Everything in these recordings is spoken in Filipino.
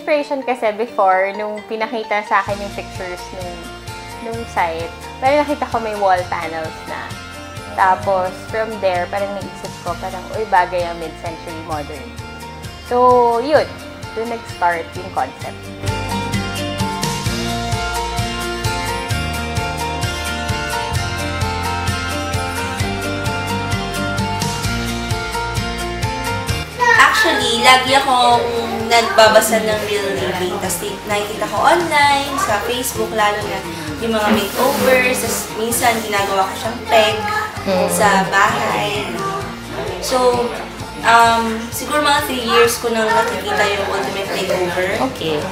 inspiration kasi before, nung pinakita sa akin yung pictures nung site, parang nakita ko may wall panels na. Tapos, from there, parang naisip ko, parang, uy, bagay ang mid-century modern. So, yun. Doon nag-start yung concept. Actually, lagi akong nagbabasa ng real living. Tapos nakikita ko online, sa Facebook, lalo na yung mga makeovers. Tapos minsan, ginagawa ko siyang peg sa bahay. So, siguro mga 3 years ko nang nakikita yung ultimate makeover. Okay.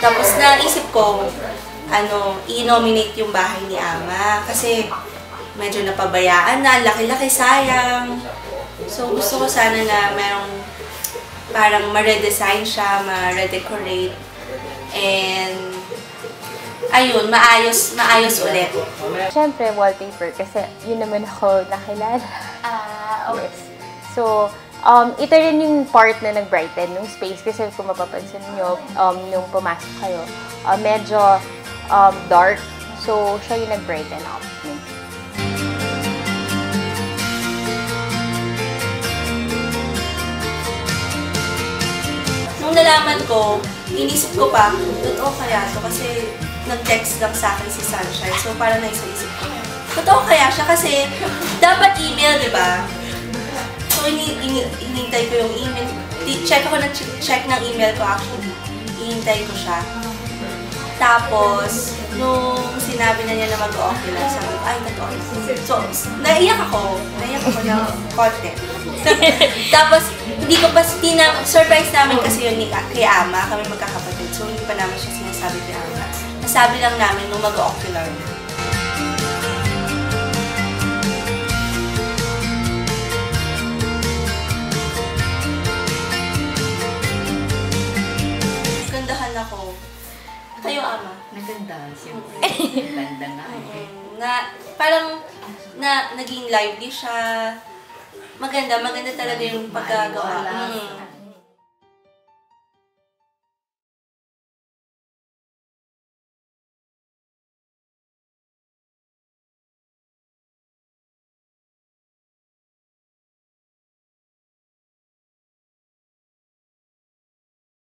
Tapos naisip ko, i-nominate yung bahay ni Ama. Kasi medyo napabayaan na, laki-laki, sayang. So, gusto ko sana na merong parang ma-redesign siya, ma-redecorate. And, ayun, maayos ulit. Siyempre, wallpaper kasi yun naman ako nakilala. Okay. Yes. So, ito rin yung part na nag-brighten ng space kasi kung mapapansin nyo, nung pumasok kayo, medyo dark. So, siya yung nag-brighten up. Nung nalaman ko, inisip ko pa, totoo kaya to kasi nag-text lang sa akin si Sunshine. So, parang naisip ko, totoo kaya siya kasi dapat email, di ba? So, hinintay ko yung email. Check ng email ko actually. Hinintay ko siya. Tapos, nung sinabi na niya na mag-okay lang, sabi ko, ay, totoo. So, naiyak ako ng konti. Tapos, surprise namin kasi yun kay Ama, kami magkakapatid. So, hindi pa namin siya sinasabi kay Ama. Nasabi lang namin nung mag-ocular. Gandahan ako. Kayo, Ama? Naganda, siyempre. Ganda nga Parang, naging lively siya. Maganda talaga yung pagkagawa.